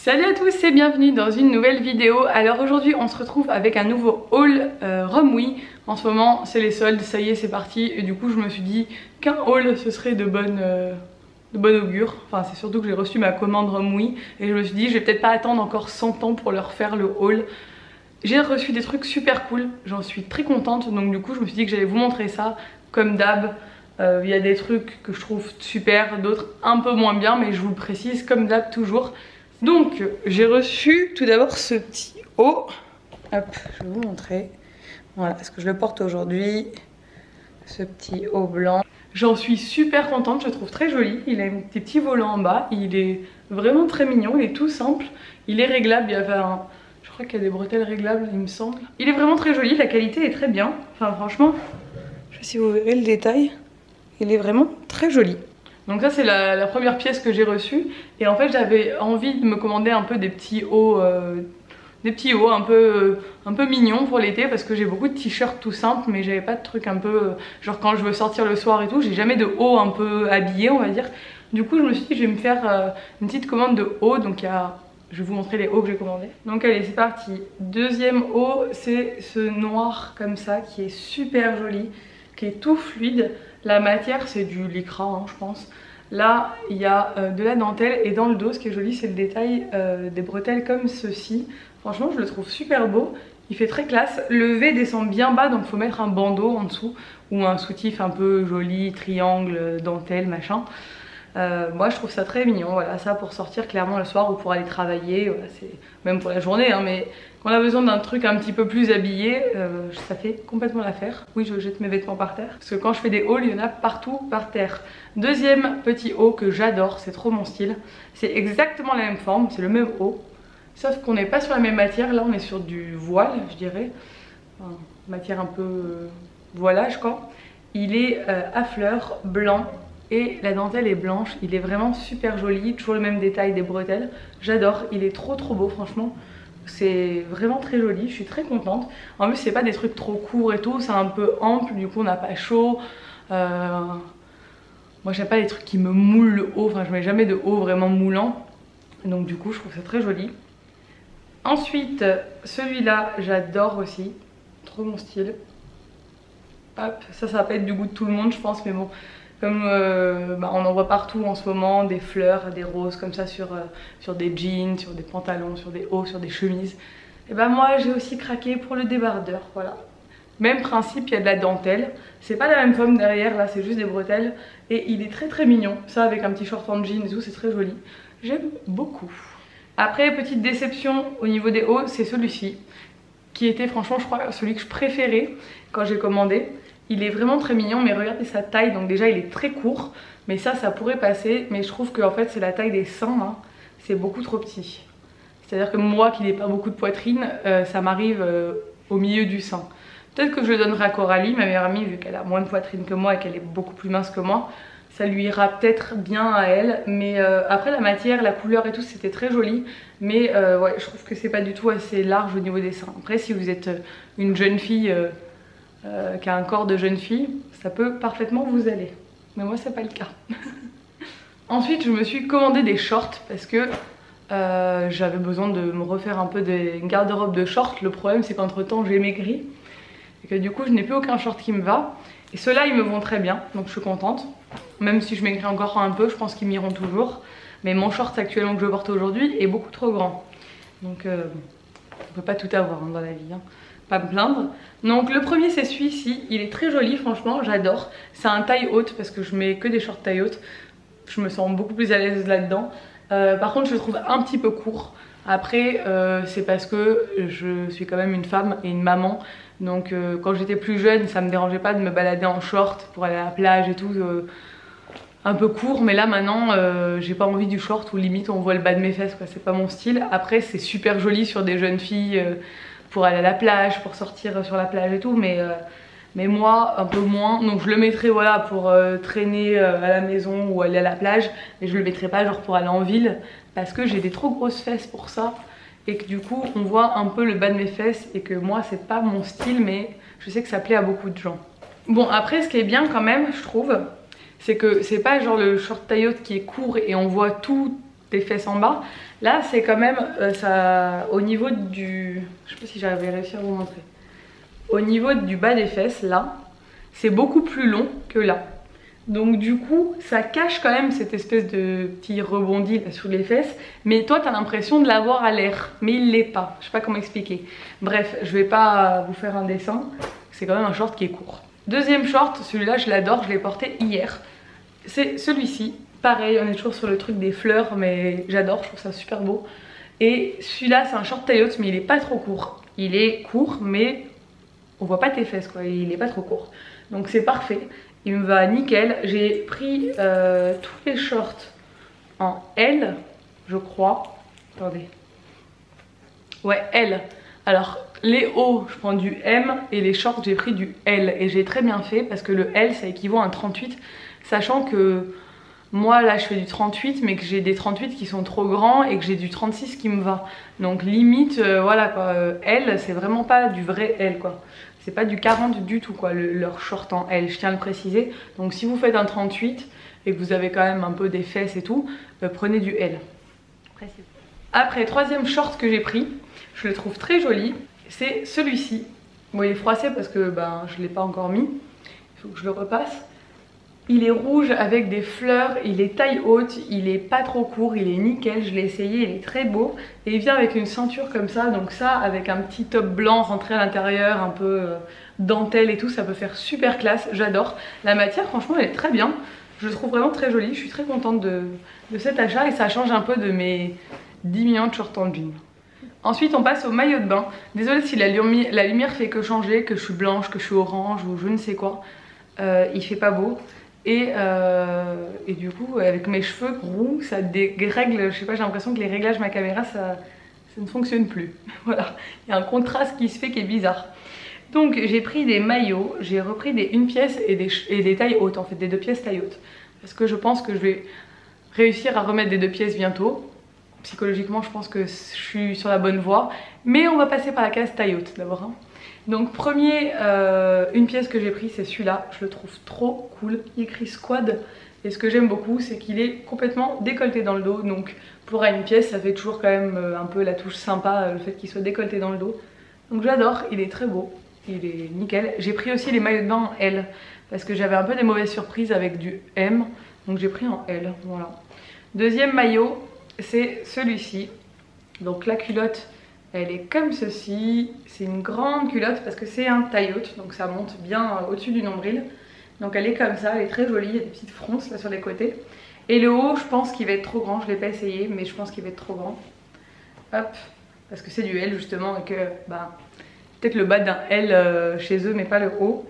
Salut à tous et bienvenue dans une nouvelle vidéo. Alors aujourd'hui on se retrouve avec un nouveau haul Romwe. En ce moment c'est les soldes, ça y est c'est parti. Et du coup je me suis dit qu'un haul ce serait de bonne augure. Enfin c'est surtout que j'ai reçu ma commande Romwe. Et je me suis dit je vais peut-être pas attendre encore 100 ans pour leur faire le haul. J'ai reçu des trucs super cool, j'en suis très contente. Donc du coup je me suis dit que j'allais vous montrer ça comme d'hab. Il y a des trucs que je trouve super, d'autres un peu moins bien, mais je vous le précise comme d'hab toujours. Donc j'ai reçu tout d'abord ce petit haut. Hop, je vais vous montrer. Voilà, est-ce que je le porte aujourd'hui? Ce petit haut blanc. J'en suis super contente, je le trouve très joli. Il a des petits volants en bas, il est vraiment très mignon, il est tout simple. Il est réglable, il y avait un... Je crois qu'il y a des bretelles réglables il me semble. Il est vraiment très joli, la qualité est très bien. Enfin franchement, je sais pas si vous verrez le détail. Il est vraiment très joli. Donc ça c'est la première pièce que j'ai reçue. Et en fait j'avais envie de me commander un peu des petits hauts un peu mignons pour l'été. Parce que j'ai beaucoup de t-shirts tout simples, mais j'avais pas de trucs un peu... genre quand je veux sortir le soir et tout, j'ai jamais de haut un peu habillé on va dire. Du coup je me suis dit je vais me faire une petite commande de haut. Donc il y a... je vais vous montrer les hauts que j'ai commandés. Donc allez c'est parti. Deuxième haut, c'est ce noir comme ça qui est super joli, qui est tout fluide. La matière c'est du lycra hein, je pense. Là il y a de la dentelle et dans le dos ce qui est joli c'est le détail des bretelles comme ceci. Franchement je le trouve super beau, il fait très classe. Le V descend bien bas donc il faut mettre un bandeau en dessous ou un soutif un peu joli, triangle, dentelle, machin. Moi je trouve ça très mignon, voilà, ça pour sortir clairement le soir ou pour aller travailler, voilà, c'est même pour la journée hein, mais quand on a besoin d'un truc un petit peu plus habillé, ça fait complètement l'affaire. Oui je jette mes vêtements par terre, parce que quand je fais des hauls il y en a partout par terre. Deuxième petit haut que j'adore, c'est trop mon style, c'est exactement la même forme, c'est le même haut, sauf qu'on n'est pas sur la même matière, là on est sur du voile je dirais, enfin, matière un peu voilage quoi. Il est à fleurs, blanc. Et la dentelle est blanche, il est vraiment super joli, toujours le même détail des bretelles. J'adore, il est trop beau franchement. C'est vraiment très joli, je suis très contente. En plus c'est pas des trucs trop courts et tout, c'est un peu ample, du coup on n'a pas chaud. Moi j'aime pas les trucs qui me moulent le haut, enfin je mets jamais de haut vraiment moulant. Donc du coup je trouve ça très joli. Ensuite celui-là j'adore aussi, trop mon style. Hop, ça va pas être du goût de tout le monde je pense, mais bon. Comme on en voit partout en ce moment, des fleurs, des roses comme ça sur des jeans, sur des pantalons, sur des hauts, sur des chemises. Et ben moi j'ai aussi craqué pour le débardeur, voilà. Même principe, il y a de la dentelle. C'est pas la même forme derrière, là c'est juste des bretelles. Et il est très mignon, ça avec un petit short en jean et tout, c'est très joli. J'aime beaucoup. Après, petite déception au niveau des hauts, c'est celui-ci. Qui était franchement je crois celui que je préférais quand j'ai commandé. Il est vraiment très mignon, mais regardez sa taille, donc déjà il est très court, mais ça pourrait passer, mais je trouve que en fait c'est la taille des seins, hein. C'est beaucoup trop petit. C'est-à-dire que moi qui n'ai pas beaucoup de poitrine, ça m'arrive au milieu du sein. Peut-être que je le donnerai à Coralie, ma meilleure amie, vu qu'elle a moins de poitrine que moi et qu'elle est beaucoup plus mince que moi. Ça lui ira peut-être bien à elle, mais après la matière, la couleur et tout c'était très joli, mais ouais je trouve que c'est pas du tout assez large au niveau des seins. Après si vous êtes une jeune fille... qui a un corps de jeune fille, ça peut parfaitement vous aller. Mais moi c'est pas le cas. Ensuite je me suis commandé des shorts parce que j'avais besoin de me refaire un peu des garde-robes de shorts. Le problème c'est qu'entre temps j'ai maigri et que du coup je n'ai plus aucun short qui me va. Et ceux-là ils me vont très bien, donc je suis contente. Même si je maigris encore un peu, je pense qu'ils m'iront toujours. Mais mon short actuellement que je porte aujourd'hui est beaucoup trop grand. Donc on peut pas tout avoir hein, dans la vie. Hein. Pas me plaindre. Donc le premier c'est celui-ci, il est très joli franchement, j'adore. C'est un taille haute parce que je mets que des shorts taille haute. Je me sens beaucoup plus à l'aise là-dedans. Par contre je le trouve un petit peu court. Après c'est parce que je suis quand même une femme et une maman. Donc quand j'étais plus jeune ça me dérangeait pas de me balader en short pour aller à la plage et tout. Un peu court, mais là maintenant j'ai pas envie du short où limite on voit le bas de mes fesses quoi, c'est pas mon style. Après c'est super joli sur des jeunes filles pour aller à la plage, pour sortir sur la plage et tout, mais moi un peu moins. Donc je le mettrai voilà pour traîner à la maison ou aller à la plage, mais je le mettrai pas genre pour aller en ville parce que j'ai des trop grosses fesses pour ça et que du coup on voit un peu le bas de mes fesses et que moi c'est pas mon style, mais je sais que ça plaît à beaucoup de gens. Bon après ce qui est bien quand même je trouve, c'est que c'est pas genre le short taille haute qui est court et on voit tout les fesses en bas. Là c'est quand même ça au niveau du... Je sais pas si j'avais réussi à vous montrer. Au niveau du bas des fesses là, c'est beaucoup plus long que là. Donc du coup ça cache quand même cette espèce de petit rebondi là sur les fesses. Mais toi t'as l'impression de l'avoir à l'air, mais il l'est pas. Je sais pas comment expliquer. Bref, je vais pas vous faire un dessin. C'est quand même un short qui est court. Deuxième short, celui-là je l'adore, je l'ai porté hier. C'est celui-ci. Pareil, on est toujours sur le truc des fleurs, mais j'adore, je trouve ça super beau. Et celui-là c'est un short taille haute, mais il est pas trop court. Il est court mais on voit pas tes fesses quoi, il est pas trop court. Donc c'est parfait. Il me va nickel. J'ai pris tous les shorts en L, je crois. Attendez. Ouais, L. Alors, les hauts, je prends du M et les shorts, j'ai pris du L. Et j'ai très bien fait parce que le L, ça équivaut à un 38. Sachant que moi, là, je fais du 38, mais que j'ai des 38 qui sont trop grands et que j'ai du 36 qui me va. Donc, limite, voilà quoi. L, c'est vraiment pas du vrai L, quoi. C'est pas du 40 du tout quoi, leur short en L, je tiens à le préciser. Donc si vous faites un 38 et que vous avez quand même un peu des fesses et tout, prenez du L. Après, troisième short que j'ai pris, je le trouve très joli, c'est celui-ci. Bon, il est froissé parce que ben, je ne l'ai pas encore mis, il faut que je le repasse. Il est rouge avec des fleurs, il est taille haute, il est pas trop court, il est nickel, je l'ai essayé, il est très beau. Et il vient avec une ceinture comme ça, donc ça avec un petit top blanc rentré à l'intérieur, un peu dentelle et tout, ça peut faire super classe, j'adore. La matière franchement elle est très bien, je le trouve vraiment très jolie, je suis très contente de cet achat et ça change un peu de mes 10 millions de shorts en jean. Ensuite on passe au maillot de bain. Désolée si la lumière fait que changer, que je suis blanche, que je suis orange ou je ne sais quoi, il fait pas beau. Et du coup avec mes cheveux roux ça dérègle, je sais pas, j'ai l'impression que les réglages de ma caméra ça ne fonctionne plus. Voilà, il y a un contraste qui se fait qui est bizarre. Donc j'ai pris des maillots, j'ai repris des 1 pièce et des tailles hautes, en fait des 2 pièces taille haute. Parce que je pense que je vais réussir à remettre des 2 pièces bientôt. Psychologiquement je pense que je suis sur la bonne voie. Mais on va passer par la case taille haute d'abord hein. Donc premier 1 pièce que j'ai pris c'est celui-là, je le trouve trop cool, il écrit squad et ce que j'aime beaucoup c'est qu'il est complètement décolleté dans le dos, donc pour 1 pièce ça fait toujours quand même un peu la touche sympa le fait qu'il soit décolleté dans le dos. Donc j'adore, il est très beau, il est nickel. J'ai pris aussi les maillots de bain en L parce que j'avais un peu des mauvaises surprises avec du M, donc j'ai pris en L, voilà. Deuxième maillot c'est celui-ci, donc la culotte elle est comme ceci, c'est une grande culotte parce que c'est un taille haute, donc ça monte bien au-dessus du nombril. Donc elle est comme ça, elle est très jolie, il y a des petites fronces là sur les côtés. Et le haut, je pense qu'il va être trop grand, je ne l'ai pas essayé, mais je pense qu'il va être trop grand. Hop, parce que c'est du L justement et que bah, peut-être le bas d'un L chez eux mais pas le haut.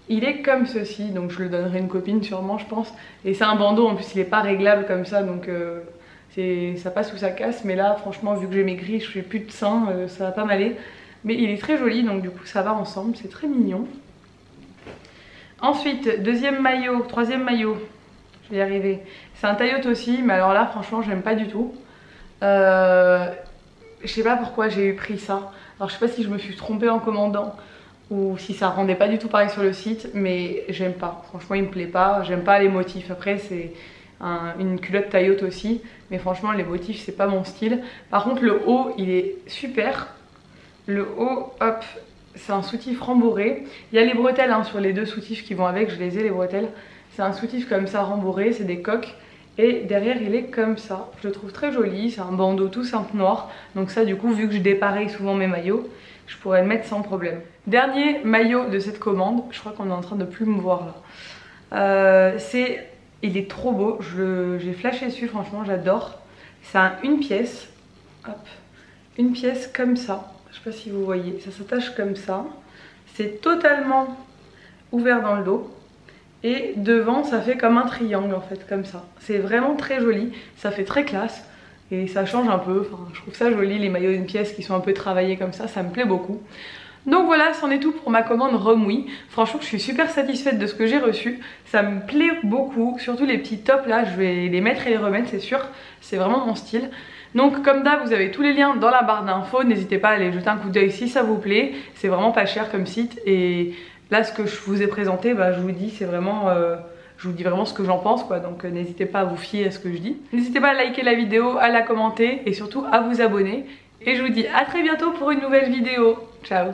Il est comme ceci, donc je le donnerai à une copine sûrement je pense. Et c'est un bandeau, en plus il n'est pas réglable comme ça, donc... ça passe ou ça casse, mais là franchement vu que j'ai maigri je fais plus de seins, ça va pas m'aller. Mais il est très joli donc du coup ça va ensemble, c'est très mignon. Ensuite deuxième maillot, troisième maillot, je vais y arriver. C'est un taille haute aussi, mais alors là franchement j'aime pas du tout. Je sais pas pourquoi j'ai pris ça. Alors je sais pas si je me suis trompée en commandant ou si ça rendait pas du tout pareil sur le site, mais j'aime pas. Franchement il me plaît pas, j'aime pas les motifs. Après c'est une culotte taille haute aussi, mais franchement les motifs c'est pas mon style. Par contre le haut il est super. Le haut, hop, c'est un soutif rembourré. Il y a les bretelles hein, sur les 2 soutifs qui vont avec, je les ai les bretelles. C'est un soutif comme ça rembourré, c'est des coques. Et derrière il est comme ça, je le trouve très joli, c'est un bandeau tout simple noir. Donc ça du coup vu que je dépareille souvent mes maillots, je pourrais le mettre sans problème. Dernier maillot de cette commande, je crois qu'on est en train de plus me voir là. Il est trop beau, j'ai flashé dessus franchement, j'adore. C'est un 1 pièce, hop, 1 pièce comme ça, je sais pas si vous voyez, ça s'attache comme ça. C'est totalement ouvert dans le dos et devant ça fait comme un triangle en fait, comme ça. C'est vraiment très joli, ça fait très classe et ça change un peu, enfin, je trouve ça joli les maillots d'1 pièce qui sont un peu travaillés comme ça me plaît beaucoup. Donc voilà, c'en est tout pour ma commande Romwe. Franchement, je suis super satisfaite de ce que j'ai reçu. Ça me plaît beaucoup, surtout les petits tops là, je vais les mettre et les remettre, c'est sûr. C'est vraiment mon style. Donc comme d'hab, vous avez tous les liens dans la barre d'infos. N'hésitez pas à aller jeter un coup d'œil si ça vous plaît. C'est vraiment pas cher comme site. Et là, ce que je vous ai présenté, bah, je vous dis, c'est vraiment je vous dis vraiment ce que j'en pense quoi, donc n'hésitez pas à vous fier à ce que je dis. N'hésitez pas à liker la vidéo, à la commenter et surtout à vous abonner. Et je vous dis à très bientôt pour une nouvelle vidéo. Ciao!